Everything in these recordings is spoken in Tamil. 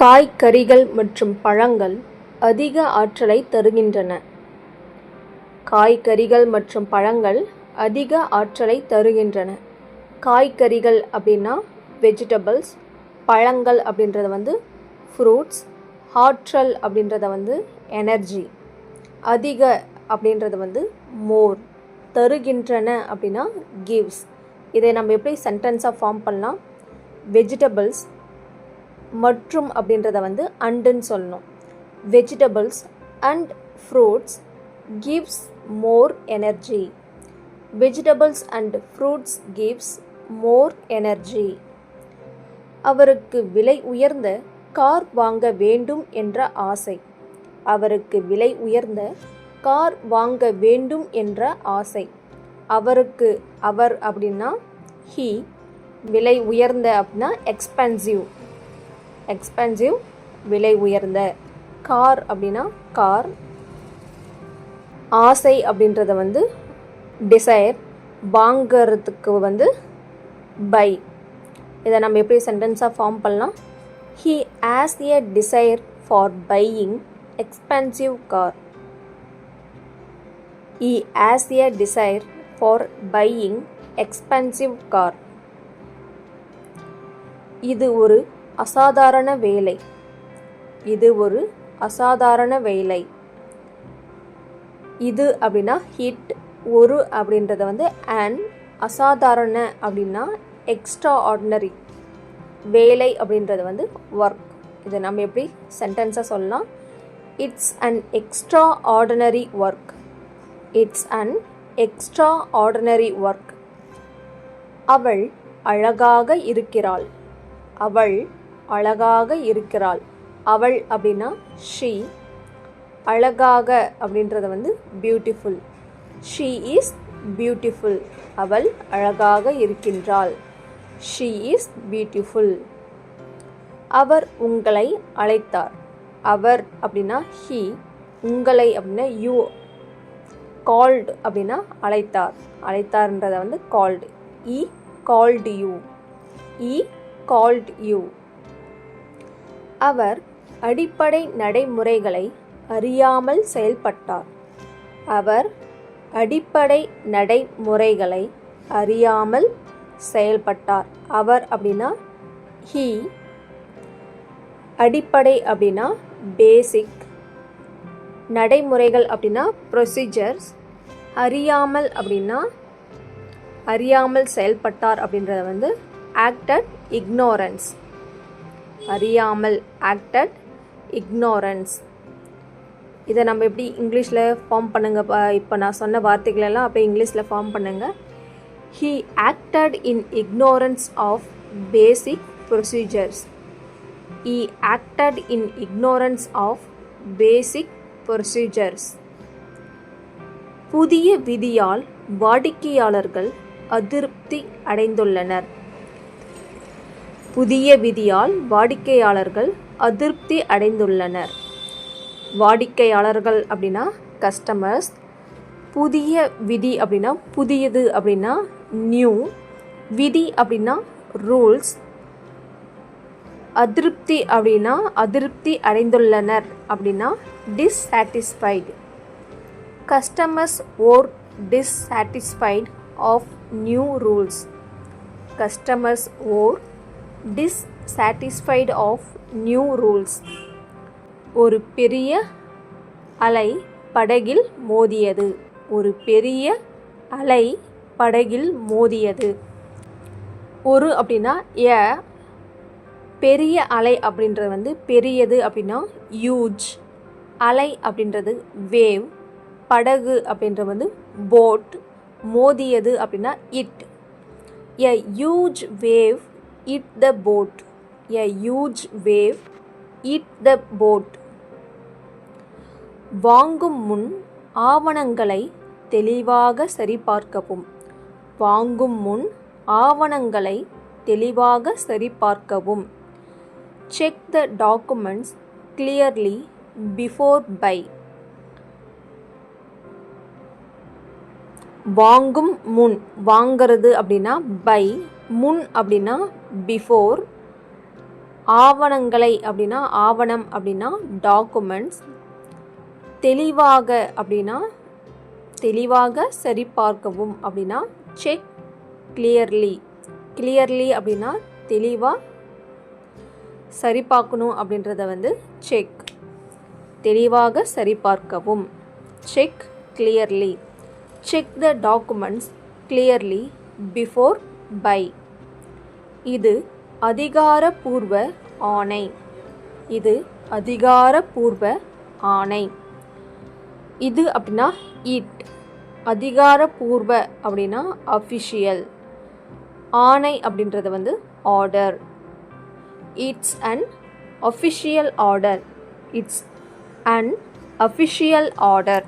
காய்கறிகள் மற்றும் பழங்கள் அதிக ஆற்றலை தருகின்றன. காய்கறிகள் மற்றும் பழங்கள் அதிக ஆற்றலை தருகின்றன. காய்கறிகள் அப்படின்னா வெஜிடபிள்ஸ், பழங்கள் அப்படின்றது ஃப்ரூட்ஸ், ஆற்றல் அப்படின்றத எனர்ஜி, அதிக அப்படின்றது மோர், தருகின்றன அப்படின்னா கிவ்ஸ். இதை நம்ம எப்படி சென்டென்ஸாக ஃபார்ம் பண்ணலாம்? வெஜிடபிள்ஸ் மற்றும் அப்படின்றத அண்டுன்னு சொல்லணும். Vegetables and fruits gives more energy. Vegetables and fruits gives more energy. அவருக்கு விலை உயர்ந்த கார் வாங்க வேண்டும் என்ற ஆசை. அவருக்கு விலை உயர்ந்த கார் வாங்க வேண்டும் என்ற ஆசை. அவருக்கு, அவர் அப்படின்னா ஹீ, விலை உயர்ந்த அப்படின்னா எக்ஸ்பென்சிவ், எக்ஸ்பென்சிவ் விலை உயர்ந்த. கார் அப்படின்னா கார். ஆசை அப்படின்றத டிசைர், வாங்கிறதுக்கு பை. இதை நம்ம எப்படி சென்டென்ஸாக ஃபார்ம் பண்ணலாம்? He has a desire for buying expensive car. He has a desire for buying expensive car. இது ஒரு அசாதாரண வேலை. இது ஒரு அசாதாரண வேலை. இது அப்படின்னா ஹிட், ஒரு அப்படின்றத அண்ட், அசாதாரண அப்படின்னா எக்ஸ்ட்ரா ஆர்டினரி, வேலை அப்படின்றது ஒர்க். இதை நம்ம எப்படி சென்டென்ஸாக சொல்லலாம்? It's an extra ordinary work. It's an extra ordinary work. அவள் அழகாக இருக்கிறாள். அவள் அழகாக இருக்கிறாள். அவள் அப்படின்னா ஷீ, அழகாக அப்படின்றது பியூட்டிஃபுல். She is beautiful. அவள் அழகாக இருக்கின்றாள். She is beautiful. அவர் உங்களை அழைத்தார். அவர் அப்படின்னா ஹீ, உங்களை அப்படின்னா யூ, கால்டு அப்படின்னா அழைத்தார். அழைத்தார்ன்றதை called. He called you. He called you. அவர் அடிப்படை நடைமுறைகளை அறியாமல் செயல்பட்டார். அவர் அடிப்படை நடைமுறைகளை அறியாமல் செயல்பட்டார். அவர் அப்படின்னா ஹீ. அடிப்படை அப்படின்னா பேசிக், நடைமுறைகள் அப்படின்னா ப்ரொசீஜர்ஸ், அறியாமல் அப்படின்னா அறியாமல் செயல்பட்டார் அப்படின்றத ஆக்டட் இக்னோரன்ஸ். அறியாமல், ஆக்டட் இக்னோரன்ஸ். இதை நம்ம எப்படி இங்கிலீஷில் ஃபார்ம் பண்ணுங்க? இப்போ நான் சொன்ன வார்த்தைகளெல்லாம் அப்படியே இங்கிலீஷில் ஃபார்ம் பண்ணுங்க. He acted in ignorance of basic procedures. He acted in ignorance of basic procedures. புதிய விதியால் வாடிக்கையாளர்கள் அதிருப்தி அடைந்துள்ளனர். புதிய விதியால் வாடிக்கையாளர்கள் அதிருப்தி அடைந்துள்ளனர். வாடிக்கையாளர்கள் அப்படின்னா கஸ்டமர்ஸ். புதிய விதி அப்படின்னா புதியது அப்படின்னா நியூ. விதி அப்படின்னா ரூல்ஸ். அதிருப்தி அப்படின்னா அதிருப்தி அடைந்துள்ளனர் அப்படின்னா dissatisfied. Customers are dissatisfied of new rules. Customers are dissatisfied of new rules. ஒரு பெரிய அலை படகில் மோதியது. ஒரு பெரிய அலை படகில் மோதியது. ஒரு அப்படின்னா எ, பெரிய அலை அப்படின்றது பெரியது அப்படின்னா ஹியூஜ். அலை அப்படின்றது வேவ். படகு அப்படின்றது போட். மோதியது அப்படின்னா it. A huge wave hit the boat. A huge wave hit the boat. வாங்கும் முன் ஆவணங்களை தெளிவாக சரிபார்க்கவும். வாங்கும் முன் ஆவணங்களை தெளிவாக சரிபார்க்கவும். Check the documents clearly before buy. வாங்கும் முன், வாங்கிறது அப்படின்னா பை, முன் அப்படின்னா பிஃபோர், ஆவணங்களை அப்படின்னா ஆவணம் அப்படின்னா டாக்குமெண்ட்ஸ். தெளிவாக அப்படின்னா தெளிவாக சரிபார்க்கவும் அப்படின்னா செக் கிளியர்லி. கிளியர்லி அப்படின்னா தெளிவாக சரிபார்க்கணும் அப்படின்றத செக். தெளிவாக சரிபார்க்கவும் check clearly. Check the documents clearly before buy. இது அதிகாரப்பூர்வ ஆணை. இது அதிகாரப்பூர்வ ஆணை. இது அப்படின்னா இட். அதிகாரப்பூர்வ அப்படின்னா அஃபிஷியல். ஆணை அப்படின்றது order. It's an official order. It's an official order.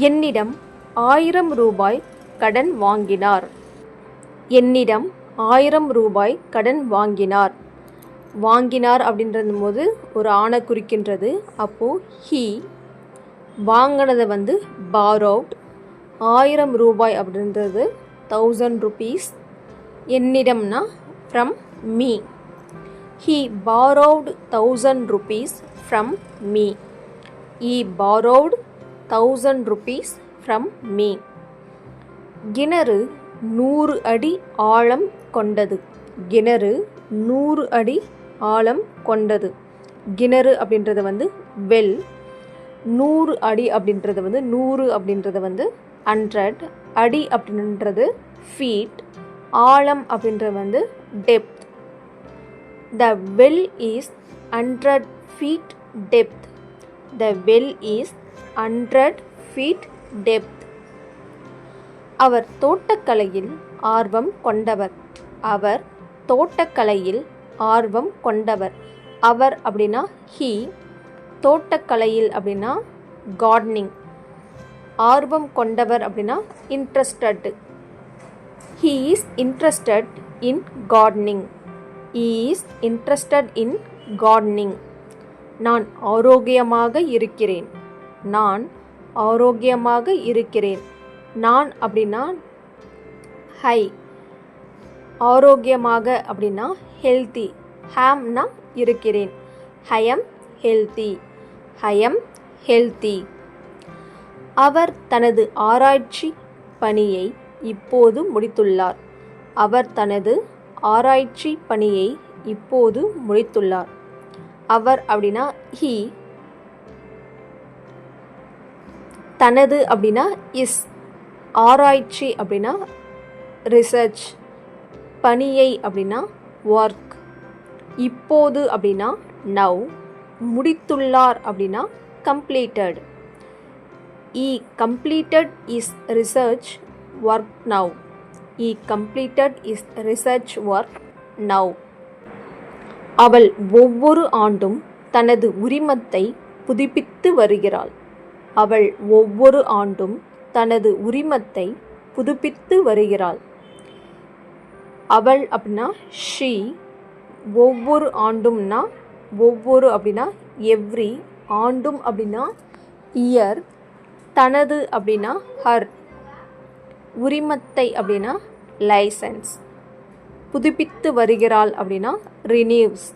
என்னிடம் 1000 ரூபாய் கடன் வாங்கினார். என்னிடம் 1000 ரூபாய் கடன் வாங்கினார். வாங்கினார் அப்படின்றது போது ஒரு ஆணை குறிக்கின்றது. அப்போது ஹீ வாங்கினதை borrowed. 1000 ரூபாய் அப்படின்றது 1000 rupees. என்னிடம்னா from me. He borrowed 1000 rupees from me. He borrowed 1000 rupees from me. கிணறு 100 அடி ஆழம் கொண்டது. கிணறு 100 அடி ஆழம் கொண்டது. கிணறு அப்படின்றது வெல். 100 அடி அப்படின்றது 100 அப்படின்றது 100. அடி அப்படின்றது ஃபீட். ஆழம் அப்படின்றது depth. The well is 100 feet depth. The well is 100 feet depth. அவர் தோட்டக்கலையில் ஆர்வம் கொண்டவர். அவர் தோட்டக்கலையில் ஆர்வம் கொண்டவர். அவர் அப்படின்னா ஹீ. தோட்டக்கலையில் அப்படின்னா கார்டனிங். ஆர்வம் கொண்டவர் அப்படின்னா interested. He is interested in gardening. He is interested in gardening. நான் ஆரோக்கியமாக இருக்கிறேன். நான் ஆரோக்கியமாக இருக்கிறேன். நான் அப்படின்னா ஹை. ஆரோக்கியமாக அப்படின்னா ஹெல்த்தி. ஹாம்னா இருக்கிறேன். ஹயம் ஹெல்த்தி. ஹயம் ஹெல்த்தி. அவர் தனது ஆராய்ச்சி பணியை இப்போது முடித்துள்ளார். அவர் தனது ஆராய்ச்சி பணியை இப்போது முடித்துள்ளார். அவர் அப்படின்னா ஹீ. தனது அப்படின்னா இஸ். ஆராய்ச்சி அப்படின்னா ரிசர்ச். பணியை அப்படின்னா ஒர்க். இப்போது அப்படின்னா நவ். முடித்துள்ளார் அப்படின்னா completed. He completed his research work now. He completed his research work now. அவள் ஒவ்வொரு ஆண்டும் தனது உரிமத்தை புதுப்பித்து வருகிறாள். அவள் ஒவ்வொரு ஆண்டும் தனது உரிமத்தை புதுப்பித்து வருகிறாள். அவள் அப்படின்னா ஷீ. ஒவ்வொரு ஆண்டும்னா ஒவ்வொரு அப்படின்னா எவ்ரி. ஆண்டும் அப்படின்னா இயர். தனது அப்படின்னா ஹர். உரிமத்தை அப்படின்னா லைசன்ஸ். புதுப்பித்து வருகிறாள் அப்படின்னா renews.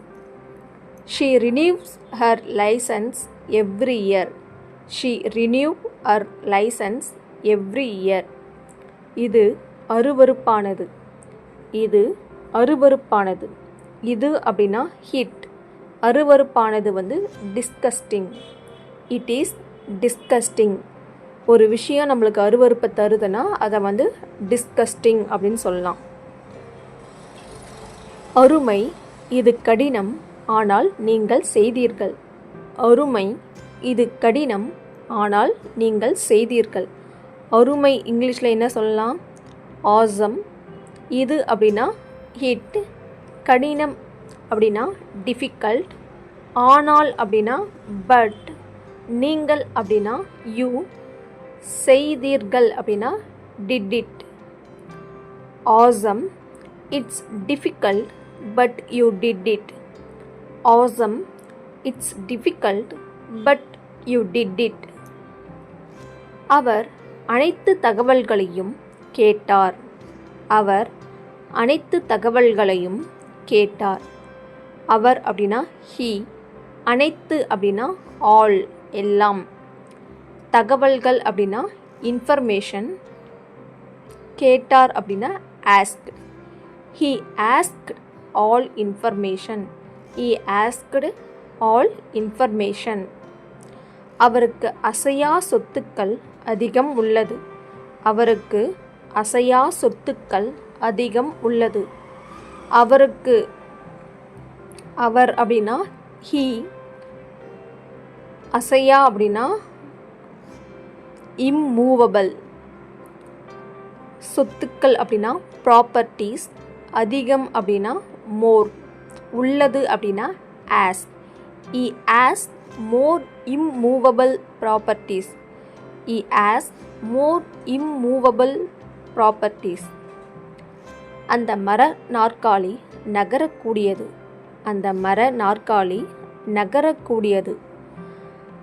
She renews her license every year. She renew her license every year. இது அருவருப்பானது. இது அருவருப்பானது. இது அப்படின்னா ஹிட். அருவருப்பானது டிஸ்கஸ்டிங். It is disgusting. ஒரு விஷயம் நம்மளுக்கு அருவருப்பை தருதுன்னா அதை டிஸ்கஸ்டிங் அப்படின்னு சொல்லலாம். அருமை. இது கடினம் ஆனால் நீங்கள் செய்தீர்கள். அருமை. இது கடினம் ஆனால் நீங்கள் செய்தீர்கள். அருமை இங்கிலீஷில் என்ன சொல்லலாம்? ஆசம். இது அப்படின்னா ஹிட். கடினம் அப்படின்னா டிஃபிகல்ட். ஆனால் அப்படின்னா பட். நீங்கள் அப்படின்னா யூ. செய்தீர்கள் அப்படின்னா did it. Awesome. It's difficult but you did it. Awesome. It's difficult but you did it. அவர் அனைத்து தகவல்களையும் கேட்டார். அவர் அனைத்து தகவல்களையும் கேட்டார். அவர் அப்படின்னா ஹீ, அனைத்து அப்படின்னா ஆல் எல்லாம், தகவல்கள் அப்படின்னா இன்ஃபர்மேஷன், கேட்டார் அப்படின்னா asked. He asked all information. He asked all information. அவருக்கு அசையா சொத்துக்கள் அதிகம் உள்ளது. அவருக்கு அசையா சொத்துக்கள் அதிகம் உள்ளது. அவருக்கு அவர் அப்படின்னா ஹீ, அசையா அப்படின்னா இம்மூவபிள், சொத்துக்கள் அப்படின்னா ப்ராப்பர்ட்டிஸ், அதிகம் அப்படின்னா மோர், உள்ளது அப்படின்னா ஆஸ். இ ஆஸ் மோர் இம்மூவபிள் ப்ராப்பர்ட்டிஸ். இ ஆஸ் மோர் இம்மூவபிள் ப்ராப்பர்ட்டிஸ். அந்த மர நாற்காலி நகரக்கூடியது. அந்த மர நாற்காலி நகரக்கூடியது.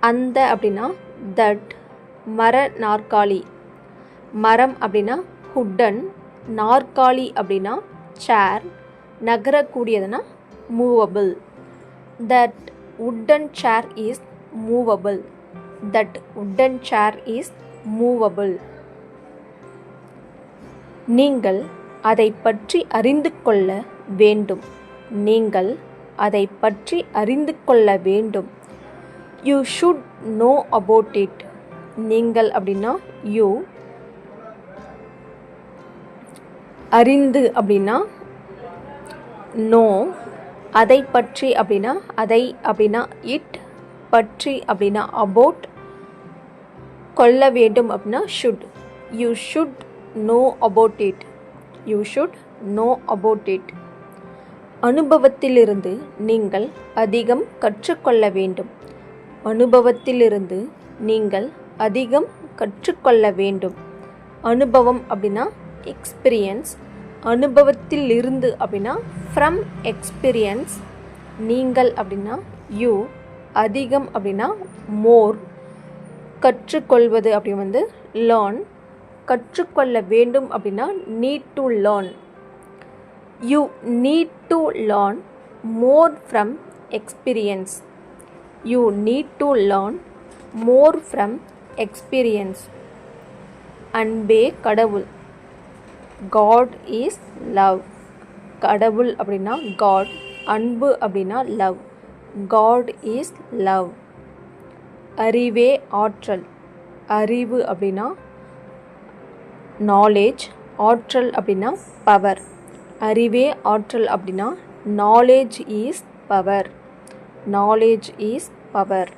அந்த அப்படின்னா தட், மர நாற்காலி, மரம் அப்படின்னா ஹுட்டன், நாற்காலி அப்படின்னா சேர், நகரக்கூடியதுன்னா movable. That wooden chair is movable. That wooden chair is movable. நீங்கள் அதை பற்றி அறிந்து கொள்ள வேண்டும். நீங்கள் அதை பற்றி அறிந்து கொள்ள வேண்டும். You should know about it. நீங்கள் அப்படின்னா you, அறிந்து அப்படின்னா know, அதை பற்றி அப்படின்னா அதை அப்படின்னா இட், பற்றி அப்படின்னா அபவுட், கொள்ள வேண்டும் அப்படின்னா should. You should know about it. You should know about it. அனுபவத்திலிருந்து நீங்கள் அதிகம் கற்றுக்கொள்ள வேண்டும். அனுபவத்திலிருந்து நீங்கள் அதிகம் கற்றுக்கொள்ள வேண்டும். அனுபவம் அப்படின்னா எக்ஸ்பீரியன்ஸ். அனுபவத்திலிருந்து அப்படின்னா ஃப்ரம் எக்ஸ்பீரியன்ஸ். நீங்கள் அப்படின்னா யூ, அதிகம் அப்படின்னா மோர், கற்றுக்கொள்வது அப்படி வந்து லேர்ன், கற்றுக்கொள்ள வேண்டும் அப்படின்னா need to learn. You need to learn more from experience. You need to learn more from experience. அன்பே கடவுள். God is love. கடவுள் அப்படின்னா காட், அன்பு அப்படின்னா லவ். God is love. அறிவே ஆற்றல். அறிவு அப்படின்னா நாலேஜ், ஆற்றல் அப்படின்னா பவர். அறிவே ஆற்றல் அப்படின்னா knowledge is power. Knowledge is power.